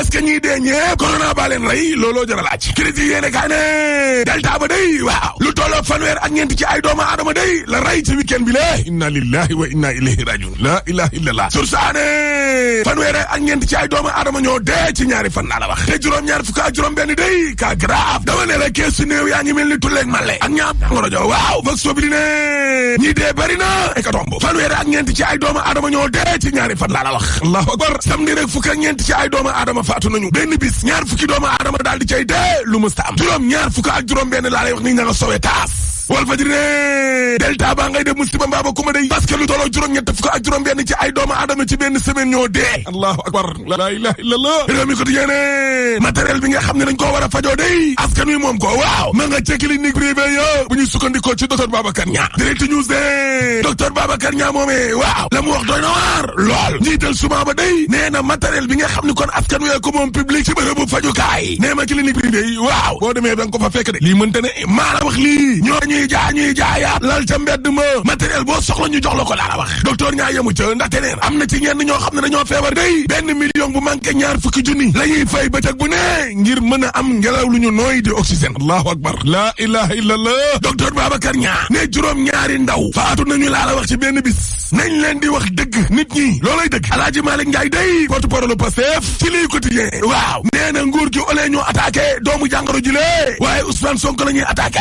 est-ce que ñiy dee ñëpp corona baa leen rey looloo jar a laaj critique yéene kaa ne delta ba day waaw lu tolloo fanweer ak ñeent ci ay doomu aadama day la rey ci week-end bi la inna lillahi wa inna ilayhi rajiun la ilaha illallah sursaane fanweer ak ñeent ci ay doomu aadama ñoo dee ci ñaari fan laa la wax te juróom-ñaar fukk ak juróom benn day ka grave dama ne la keesu néew yaa ngi mel ni tulleeg male ak ñaam jàngoro jo waaw vox populi ne ñi dee bari na ekatomb fanweer ak ñeent ci ay doomu aadama ñoo dee ci ñaari fan laa la wax allahu akbar samedi rek fukk ak ñeent ci ay doomu aadama faatu nañu benn bis ñaar fukki doomu aadama daal di cay dee lu musta am juróom-ñaar fukk ak juróom benn laa lay wax ni ña nga sowe taas Walf Fadjri ne delta baa ngay def musiba mbaaba kuma day parce que lu tolloo juróom-ñett fukk ak juróom benn ci ay doomu aadama ci benn semaine ñoo dee allahu akbar la ilaha illallah réew mi quotidien ne matériel bi nga xam ne dañ koo war a fajoo day askan wi moom ko waaw ma nga ca clinique privée yo bu ñu sukkandikoo ci docteur Babacar Niang direct news de docteur Babacar Niang moomee waaw la mu wax doy na waar lool njiital suma ba day nee na matériel bi nga xam ne kon askan wi ko moom public ci bërëbu fajukaay nee ma clinique privée yi waaw boo demee da nga ko fa fekk de lii mënta ne maa la wax lii ñuy jaayaat lal ca mbedd ma matériel boo soxla ñu jox la ko laa la wax docteur ñaa yemu ca ndaxte neen am na ci ñenn ñoo xam ne dañoo feebar day 1 million bu manqué ñaar fukki junni la ñuy fay bëccëg bu ne ngir mën a am ngelaw lu ñu nooy di oxygène allahu akbar la ilaha illallah docteur Babacar Niang ne juróom-ñaari ndaw faatu nañu laa la wax ci benn bis nañ leen di wax dëgg nit ñi loolay dëgg Alaaji Malick Ndiaye day porte-parole Pastef ci lii quotidien waaw nee na nguur gi ole ñoo attaqué doomu jàngoro ji lee waaye Ousmane Sonko la ñuy attaqué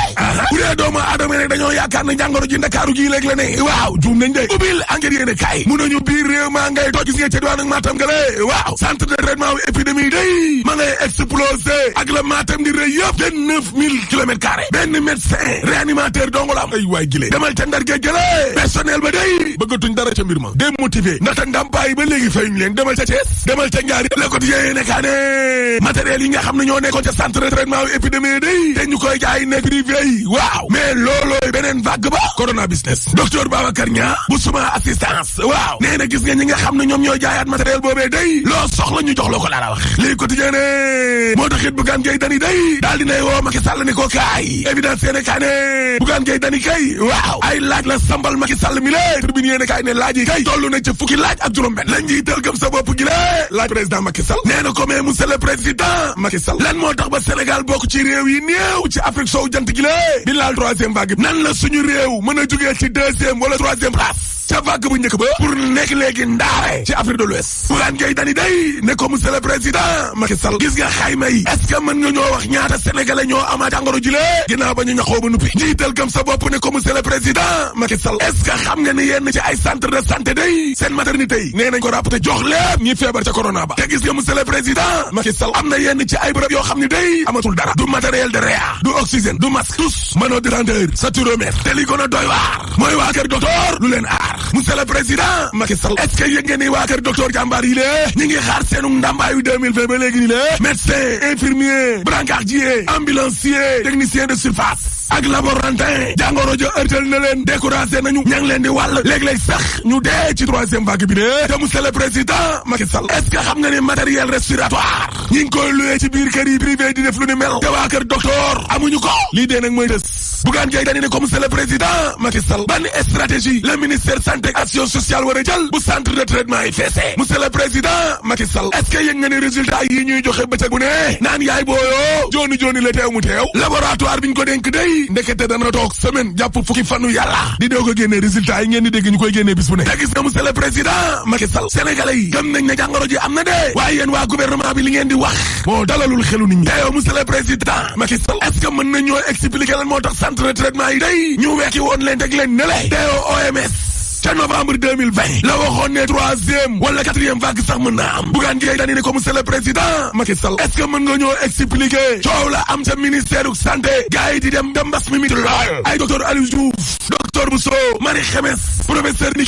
bu dee doomu adama rek dañoo yaakaar ne jàngoro ji Ndakaaru gii léegi la ne waaw juum nañ de ubbil enquête yéene kaay mun nañu biir réew maa ngay toj gis nga ca diwaan ak Matam nga le waaw centre de traitement wu épidémie day ma ngay explosé ak la Matam di rëy yëpp de 9000 kilomètres carrés benn médecin réanimateur dongo la am ay waay gile demal ca Ndar géej gële personnel ba day bëggatuñ dara ca mbir ma démotivé ndaxte ndàmpaay ba léegi fayuñ leen demal ca Thiès demal ca Ndiari Le Quotidien yéene kaay ne matériel yi nga xam ne ñoo nekkoon ca centre de traitement wu épidémie day te ñu koy jaay nekk privé yi waaw mais loolooy beneen vague ba corona business docteur Babacar Niang bu suma assistance waaw nee na gis nga ñi nga xam ne ñoom ñooy jaayaat matériel boobee day loo soxla ñu jox la ko laa la wax lii quotidien ne moo taxit Bougane Gueye Dany day daal dinay woo Macky Sall ni ko kaay évidence yéene kaay ne Bougane Gueye Dany kay waaw ay laaj la sambal Macky Sall mi lée tribune yéene kaay ne laaj yi kay tollu na ca fukki laaj ak juróom-benn lañ njiital gëm sa bopp gi lée laaj président Macky Sall nee na ko mais monsieur le président Macky Sall lan moo tax ba Sénégal bokk ci réew yi néew ci Afrique sow jant gi lée di laal troisième vague nan la suñu réew mën a jógee ci deuxième wala troisième place ca vague bu njëkk ba pour nekk léegi ndaare ci Afrique de l'Ouest Bougane Gueye Dany day ne ko monsieur le président Macky Sall gis nga xayma yi est-ce que mën nga ñoo wax ñaata sénégalais ñoo ama jàngoro ji lee ginnaaw ba ñu ñaxoo ba nuppi njiital gëm sa bopp ne ko monsieur le président Macky Sall est-ce que xam nga ne yenn ci ay centre de santé day seen maternité yi nee nañ ko ràpp te jox lépp ñi feebar ca corona ba te gis nga monsieur le président Macky Sall am na yenn ci ay bërëb yoo xam ne day amatul dara du matériel de réa du oxygène du masque tous manodirateur saturomètre te li gën a doy waar mooy waa kër docteur lu leen aar monsieur le président Macky Sall est-ce que yëg ngeen ni waa kër docteur jàmbaar yi lée ñi ngi xaar seenu ndàmbaayu 2020 ba léegi ni lée médecin infirmier brancardier ambulancier technicien de surface ak laborantin jàngoro ja ërtal na leen découragé nañu ña ngi leen di wàll léeg-léeg sax ñu dee ci troisième vague bi de te monsieur le président Macky Sall est-ce que xam nga ni matériel respiratoire ñi ngi koy loué ci biir kër yi privé di def lu ni mel te waa kër docteur amuñu ko lii dee nag mooy des Bougane Gueye Dany ne ko monsieur le président Macky Sall ban stratégie le ministère santé action sociale war a jël bu centre de traitement yi feesee monsieur le président Macky Sall est-ce que yëg nga ni résultat yi ñuy joxe bëccëg bu ne naan yaay booyoo jooni la teew mu teew laboratoire bi ñu ko dénk day ndekete dana toog semaine jàpp fukki fanu yàlla di doog a génne résultat yi ngeen di dégg ñu koy génnee bis bu ne te gis nga monsieur le président Macky Sall sénégalais yi gëm nañ ne jàngoro ji am na de waaye yéen waa gouvernement bi li ngeen di wax moo dalalul xelu nit ñi te yow monsieur le président Macky Sall est-ce que mën nañoo expliquer lan moo tax centre de traitement yi day ñu wekki woon leen teg leen ne le te yow OMS ca novembre 2020 la waxoon ne troisième wala quatrième vague sax mën naa am Bougane Gueye Dany ne ko monsieur le président Macky Sall est-ce que mën nga ñoo expliquer coow la am ca ministère u santé gars yi di dem da mbas mi mit lool ay docteur Aliou Diouf docteur Bousso Marie Xemes professeur ni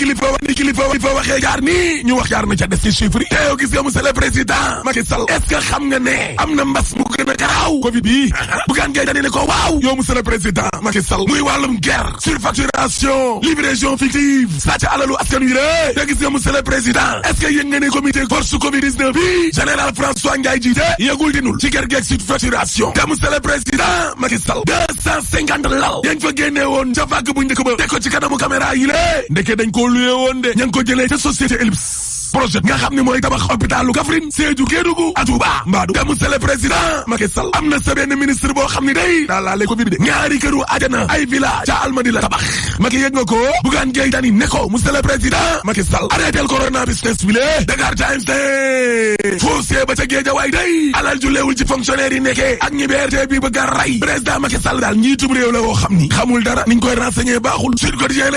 kilifa waxee jaar nii ñu wax jaar na ca des ci chiffres yi te yow gis nga monsieur le président Macky Sall est-ce que xam nga ne am na mbas mu gën a garaaw Covid bi Bougane Gueye Dany ne ko waaw yow monsieur le président Macky Sall muy wàllum guerre surfacturation livraison fictive sàcc alalu askan wi la te gis nga monsieur le président est-ce que yëg nga ne comité force Covid-19 bi général François Ndiaye jiite yëgul dinul ci guerre geeg surfacturation te monsieur le président Macky Sall 250 lal yañ fa génnee woon ca vague bu njëkk ba teg ko ci kanamu caméra yi la ndeke dañ ko luye woon de ña ngi ko jëlee ca société Ellipse projet nga xam ne mooy tabax hôpitalu Kaffrine Sédhiou Kédougou ak Touba mbaadu te monsieur le président Macky Sall am na sa benn ministre boo xam ne day daa laa lay Covid de ñaari këru ajana ay villa ca Almadi la tabax Macky yëg nga ko Bougane Gueye Dany ne ko monsieur le président Macky Sall arrêtel corona business bi le Dakar Times de foncier ba ca Guédiawaye day alal ju leewul ci fonctionnaire yi nekkee ak ñi BRT bi bëgg a ray président Macky Sall daal njiitum réew la woo xam ni xamul dara niñ koy renseigner baaxul Sud Quotidien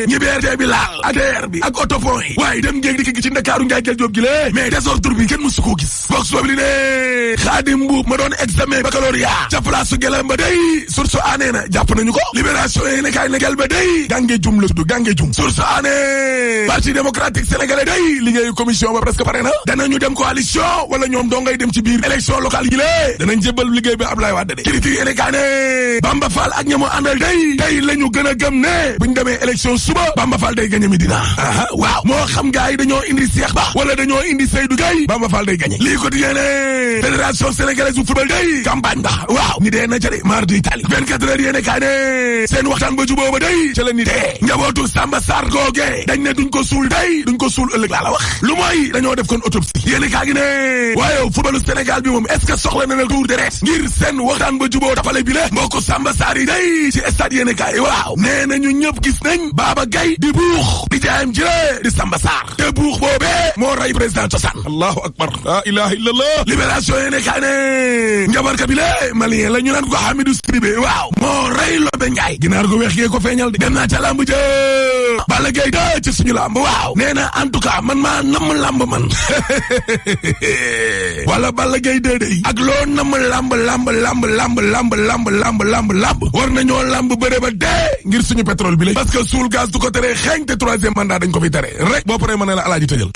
ñi BRT bi laal ak TER bi ak autopont yi waaye dem ngéeg dikk gi ci Ndakaaru njaay jël jóob gi lée mais désordre bi kenn musu koo gis Vox Populi ne Khadim Mboup ma doon examen baccalauréat ca place su gelam ba day source aanée na jàpp nañu ko libération yi ne kaay ne gel ba day gànge jum la tudd gànge jum source aanée parti démocratique sénégalais day liggéeyu commission ba presque pare na danañu dem coalition wala ñoom doo ngay dem ci biir élection locale yi lée danañ jébbal liggéey bi Abdoulaye Wade de critique yéene kaay ne Bamba Fall ak ñamo àndal day tey la ñu gën a gëm ne buñ demee élection suba Bamba Fall day gagné Médina waaw moo xam gars yi dañoo indi Cheikh Ba wala dañoo indi Seydou Gueye Bamba Fall day gagné lii quotidien ne fédération sénégalaise bu football day campagne ba waaw ni dee na ca de mardi Italie 24 heures yéene kaay ne seen waxtaan ba juboo ba day ca la ni dee njabootu Samba Sarr googe dañ ne duñ ko suul day duñ ko suul ëllëg laa la wax lu mooy dañoo def kon autopsie yéene kaa gi ne waaye footballu Sénégal bi moom est-ce que soxla na tour deret ngir seen waxtaan ba juboo tapale bi le mbokk Samba Sarr yi day ci stade yéene kaay waaw nee na ñu ñëpp gis nañ Baba Gaye di buux di jaayam jële di Samba Sarr te buux boobee moo rey président cosaan allahu akbar la ilaha illallah libération yéene kaay ne njabarka bi le malien la ñu naan ko Hamidou Sidibé waaw moo rey Lobe Ndiaye ginaar gu weex gee ko feeñal de dem naa ca lamb jë Balla Gaye da ci suñu lamb waaw nee na en tout cas man maa namm lamb man wala Balla Gaye day ak loo namm lamb war nañoo lamb bëre ba dee ngir suñu pétrole bi la parce que suul gaz du ko tere xeeñ te troisième mandat dañ ko fi tere rek boo paree ma ne la alaaji tëjal